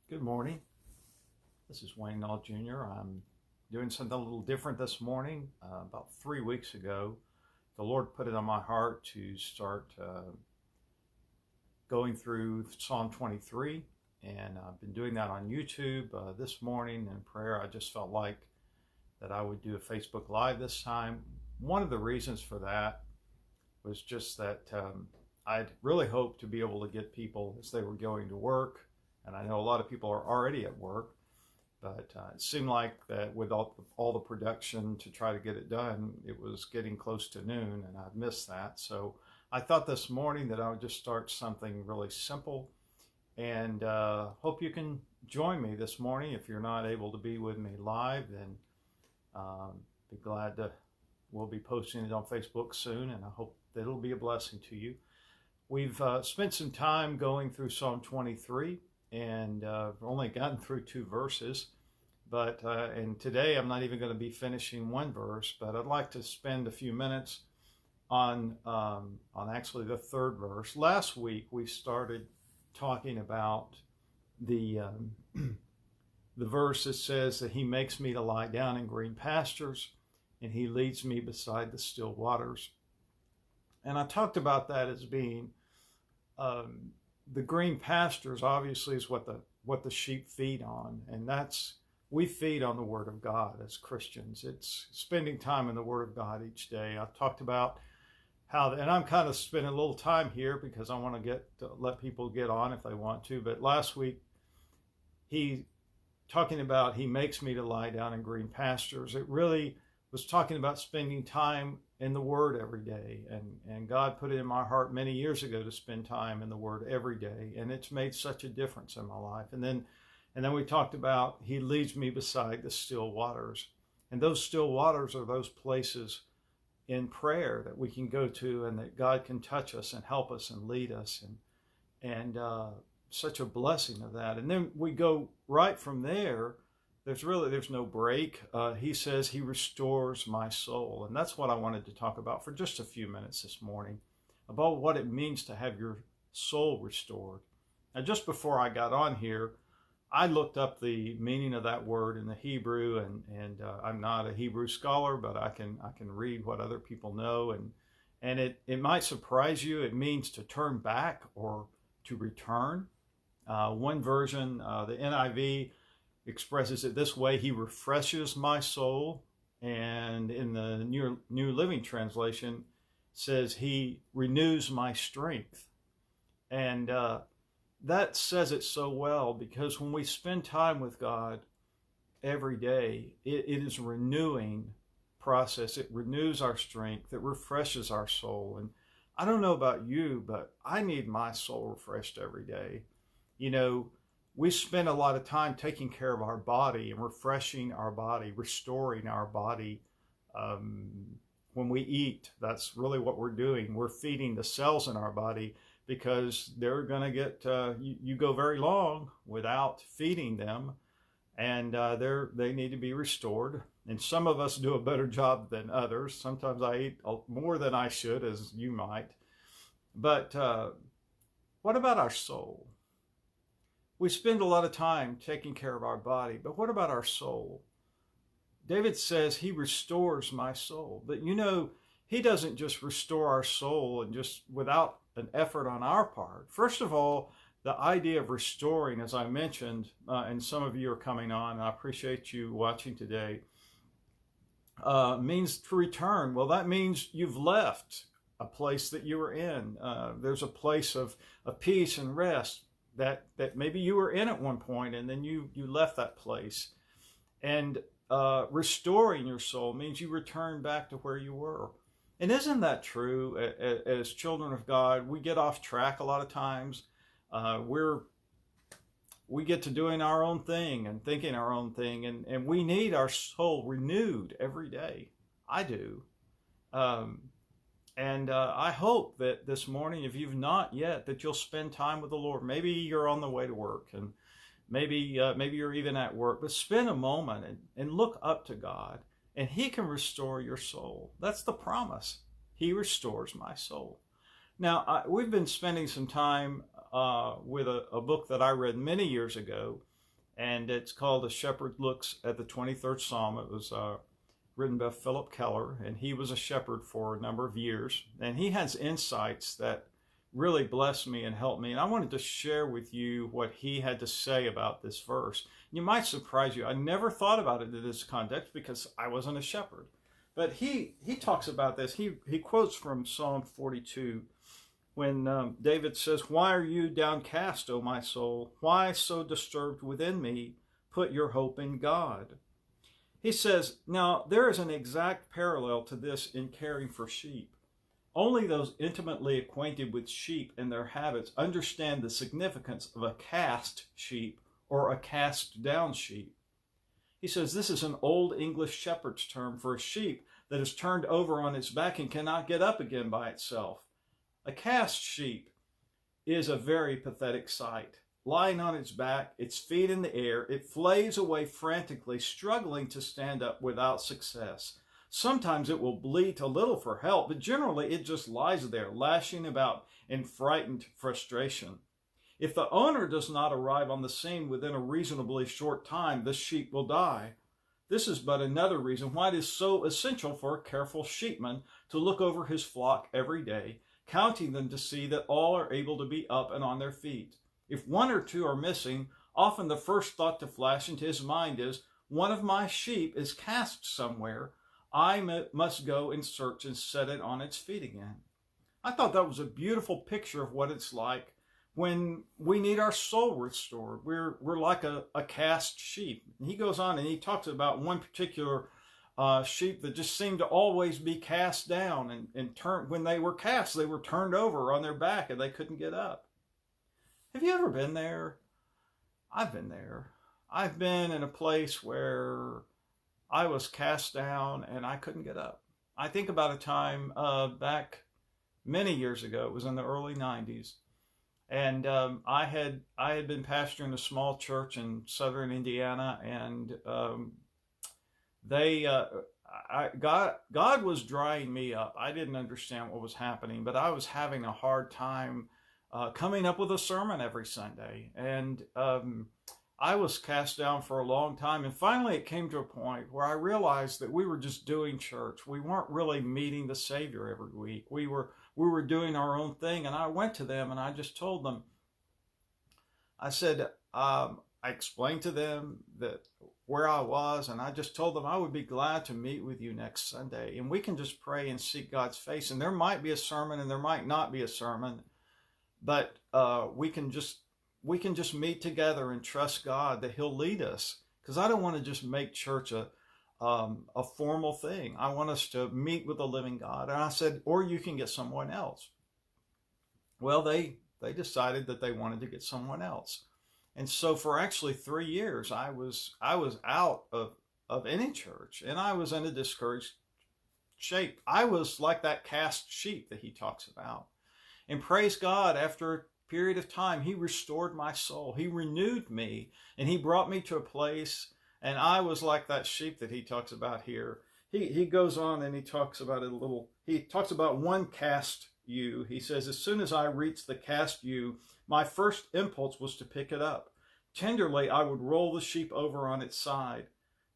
Good morning. This is Wayne Null Jr. I'm doing something a little different this morning. About 3 weeks ago, the Lord put it on my heart to start going through Psalm 23, and I've been doing that on YouTube. This morning in prayer, I just felt like that I would do a Facebook Live this time. One of the reasons for that was just that I'd really hoped to be able to get people as they were going to work. And I know a lot of people are already at work, but it seemed like that with all the production to try to get it done, it was getting close to noon, and I'd missed that. So I thought this morning that I would just start something really simple, and hope you can join me this morning. If you're not able to be with me live, then be glad to. We'll be posting it on Facebook soon, and I hope that it'll be a blessing to you. We've spent some time going through Psalm 23. And only gotten through 2 verses, but and today I'm not even going to be finishing one verse, but I'd like to spend a few minutes on actually the 3rd verse. Last week we started talking about the the verse that says that He makes me to lie down in green pastures, and He leads me beside the still waters. And I talked about that as being the green pastures obviously is what the sheep feed on, and we feed on the Word of God as Christians. It's spending time in the Word of God each day. I've talked about how, and I'm kind of spending a little time here because I want to let people get on if they want to. But last week, he talking about He makes me to lie down in green pastures. It really was talking about spending time in the Word every day, and God put it in my heart many years ago to spend time in the Word every day, and it's made such a difference in my life. And then we talked about He leads me beside the still waters, and those still waters are those places in prayer that we can go to, and that God can touch us and help us and lead us, and such a blessing of that. And then we go right from there. There's no break. He says He restores my soul. And that's what I wanted to talk about for just a few minutes this morning, about what it means to have your soul restored. Now, just before I got on here, I looked up the meaning of that word in the Hebrew, and I'm not a Hebrew scholar, but I can read what other people know, and it might surprise you. It means to turn back or to return. One version, the NIV, expresses it this way: He refreshes my soul. And in the New Living Translation says He renews my strength. And that says it so well, because when we spend time with God every day, it is a renewing process. It renews our strength. It refreshes our soul. And I don't know about you, but I need my soul refreshed every day. You know, we spend a lot of time taking care of our body and refreshing our body, restoring our body. When we eat, that's really what we're doing. We're feeding the cells in our body, because they're going to get, you go very long without feeding them, and they need to be restored. And some of us do a better job than others. Sometimes I eat more than I should, as you might. But what about our soul? We spend a lot of time taking care of our body, but what about our soul? David says He restores my soul. But you know, He doesn't just restore our soul and just without an effort on our part. First of all, the idea of restoring, as I mentioned, and some of you are coming on, and I appreciate you watching today, means to return. Well, that means you've left a place that you were in. There's a place of peace and rest that maybe you were in at one point, and then you left that place. And restoring your soul means you return back to where you were. And isn't that true? As children of God, we get off track a lot of times. We get to doing our own thing and thinking our own thing, and we need our soul renewed every day. I do. And I hope that this morning, if you've not yet, that you'll spend time with the Lord. Maybe you're on the way to work, and maybe you're even at work, but spend a moment and look up to God, and He can restore your soul. That's the promise. He restores my soul. Now, we've been spending some time with a book that I read many years ago, and it's called A Shepherd Looks at the 23rd Psalm. It was written by Philip Keller, and he was a shepherd for a number of years. And he has insights that really blessed me and helped me. And I wanted to share with you what he had to say about this verse. You might surprise you. I never thought about it in this context because I wasn't a shepherd. But he talks about this. He quotes from Psalm 42 when David says, "Why are you downcast, O my soul? Why so disturbed within me? Put your hope in God." He says, now there is an exact parallel to this in caring for sheep. Only those intimately acquainted with sheep and their habits understand the significance of a cast sheep or a cast down sheep. He says this is an old English shepherd's term for a sheep that is turned over on its back and cannot get up again by itself. A cast sheep is a very pathetic sight. Lying on its back, its feet in the air, it flays away frantically, struggling to stand up without success. Sometimes it will bleat a little for help, but generally it just lies there, lashing about in frightened frustration. If the owner does not arrive on the scene within a reasonably short time, the sheep will die. This is but another reason why it is so essential for a careful sheepman to look over his flock every day, counting them to see that all are able to be up and on their feet. If one or two are missing, often the first thought to flash into his mind is, one of my sheep is cast somewhere. I must go and search and set it on its feet again. I thought that was a beautiful picture of what it's like when we need our soul restored. We're like a cast sheep. And he goes on and he talks about one particular sheep that just seemed to always be cast down and when they were cast, they were turned over on their back and they couldn't get up. Have you ever been there? I've been there. I've been in a place where I was cast down and I couldn't get up. I think about a time back many years ago. It was in the early 90s. And I had been pastoring a small church in southern Indiana, and God was drying me up. I didn't understand what was happening, but I was having a hard time coming up with a sermon every Sunday. And I was cast down for a long time. And finally it came to a point where I realized that we were just doing church. We weren't really meeting the Savior every week. We were doing our own thing. And I went to them and I just told them, I said, I explained to them that where I was, and I just told them I would be glad to meet with you next Sunday. And we can just pray and seek God's face. And there might be a sermon and there might not be a sermon, but we can just meet together and trust God that He'll lead us. Because I don't want to just make church a formal thing. I want us to meet with the living God. And I said, or you can get someone else. Well, they decided that they wanted to get someone else. And so for actually 3 years, I was out of any church, and I was in a discouraged shape. I was like that cast sheep that he talks about. And praise God, after a period of time, He restored my soul. He renewed me, and He brought me to a place, and I was like that sheep that he talks about here. He goes on and he talks about it a little. He talks about one cast ewe. He says, as soon as I reached the cast ewe, my first impulse was to pick it up. Tenderly, I would roll the sheep over on its side.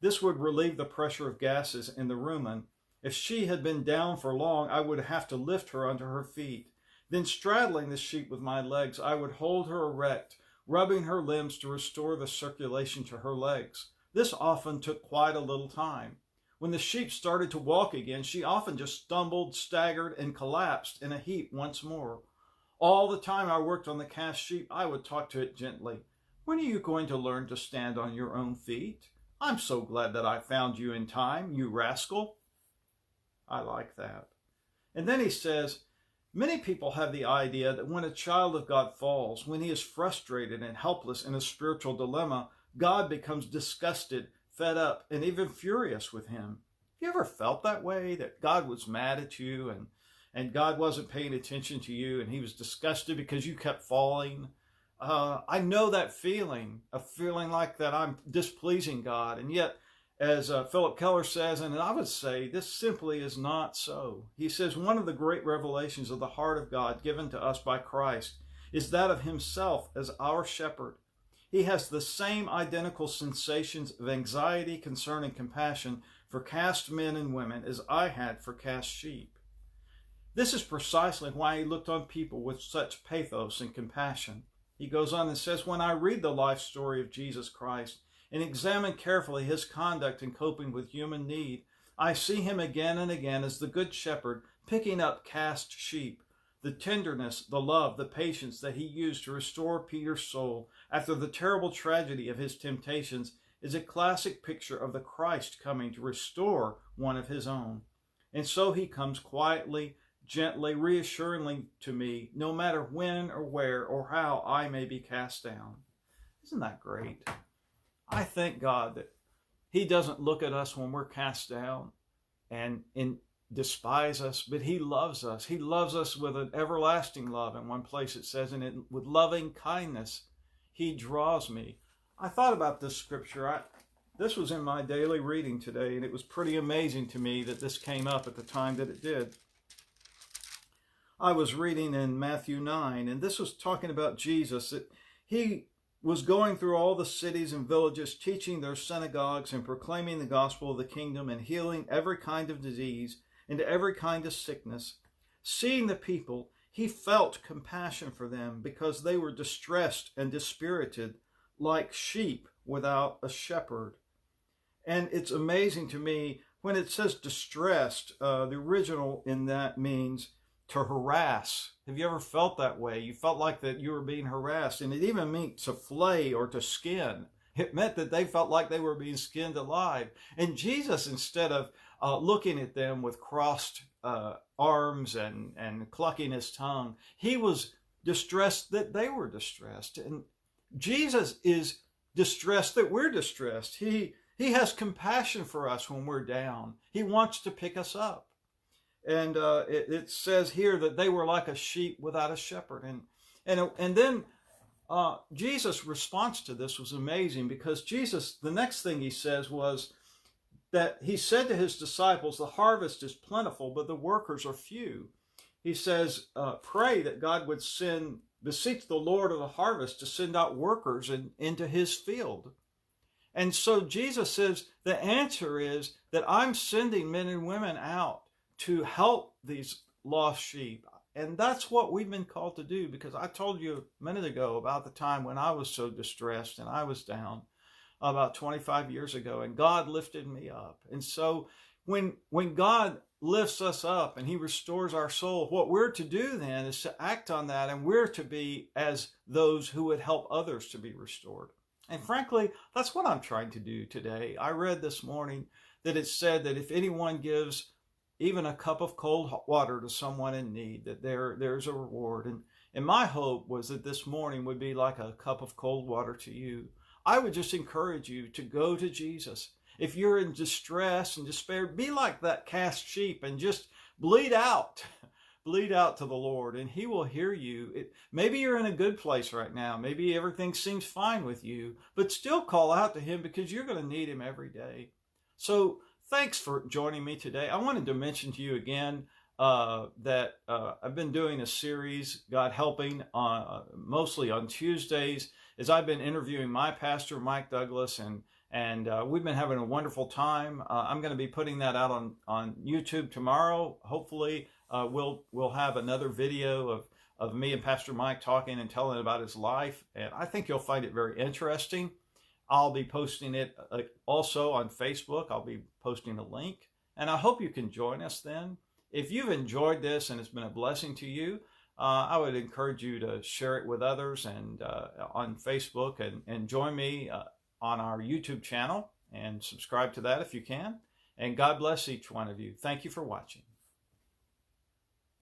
This would relieve the pressure of gases in the rumen. If she had been down for long, I would have to lift her onto her feet. Then straddling the sheep with my legs, I would hold her erect, rubbing her limbs to restore the circulation to her legs. This often took quite a little time. When the sheep started to walk again, she often just stumbled, staggered, and collapsed in a heap once more. All the time I worked on the cast sheep, I would talk to it gently. When are you going to learn to stand on your own feet? I'm so glad that I found you in time, you rascal. I like that. And then he says, many people have the idea that when a child of God falls, when he is frustrated and helpless in a spiritual dilemma, God becomes disgusted, fed up, and even furious with him. Have you ever felt that way, that God was mad at you and God wasn't paying attention to you and He was disgusted because you kept falling? I know that feeling, a feeling like that I'm displeasing God. And yet, as Philip Keller says, and I would say, this simply is not so. He says, one of the great revelations of the heart of God given to us by Christ is that of Himself as our shepherd. He has the same identical sensations of anxiety, concern, and compassion for cast men and women as I had for cast sheep. This is precisely why he looked on people with such pathos and compassion. He goes on and says, when I read the life story of Jesus Christ and examine carefully his conduct in coping with human need, I see him again and again as the good shepherd picking up cast sheep. The tenderness, the love, the patience that he used to restore Peter's soul after the terrible tragedy of his temptations is a classic picture of the Christ coming to restore one of his own. And so he comes quietly, gently, reassuringly to me, no matter when or where or how I may be cast down. Isn't that great? I thank God that he doesn't look at us when we're cast down and despise us, but he loves us. He loves us with an everlasting love. In one place it says, and with loving kindness, he draws me. I thought about this scripture. This was in my daily reading today, and it was pretty amazing to me that this came up at the time that it did. I was reading in Matthew 9, and this was talking about Jesus. He was going through all the cities and villages, teaching their synagogues and proclaiming the gospel of the kingdom and healing every kind of disease and every kind of sickness. Seeing the people, he felt compassion for them because they were distressed and dispirited, like sheep without a shepherd. And it's amazing to me when it says distressed, the original in that means to harass. Have you ever felt that way? You felt like that you were being harassed, and it even meant to flay or to skin. It meant that they felt like they were being skinned alive. And Jesus, instead of looking at them with crossed arms and clucking his tongue, he was distressed that they were distressed. And Jesus is distressed that we're distressed. He has compassion for us when we're down. He wants to pick us up. And it says here that they were like a sheep without a shepherd. And then Jesus' response to this was amazing, because Jesus, the next thing he says was that he said to his disciples, the harvest is plentiful, but the workers are few. He says, pray that God would beseech the Lord of the harvest to send out workers into his field. And so Jesus says, the answer is that I'm sending men and women out to help these lost sheep. And that's what we've been called to do, because I told you a minute ago about the time when I was so distressed and I was down about 25 years ago, and God lifted me up. And so when God lifts us up and he restores our soul, what we're to do then is to act on that, and we're to be as those who would help others to be restored. And frankly, that's what I'm trying to do today. I read this morning that it said that if anyone gives even a cup of cold water to someone in need, that there's a reward. And my hope was that this morning would be like a cup of cold water to you. I would just encourage you to go to Jesus. If you're in distress and despair, be like that cast sheep and just bleed out. Bleed out to the Lord, and he will hear you. Maybe you're in a good place right now. Maybe everything seems fine with you, but still call out to him, because you're going to need him every day. So thanks for joining me today. I wanted to mention to you again that I've been doing a series, God Helping, mostly on Tuesdays, as I've been interviewing my pastor, Mike Douglas, and we've been having a wonderful time. I'm going to be putting that out on YouTube tomorrow. Hopefully, we'll have another video of me and Pastor Mike talking and telling about his life, and I think you'll find it very interesting. I'll be posting it also on Facebook. I'll be posting a link, and I hope you can join us then. If you've enjoyed this and it's been a blessing to you, I would encourage you to share it with others and on Facebook, and join me on our YouTube channel and subscribe to that if you can. And God bless each one of you. Thank you for watching.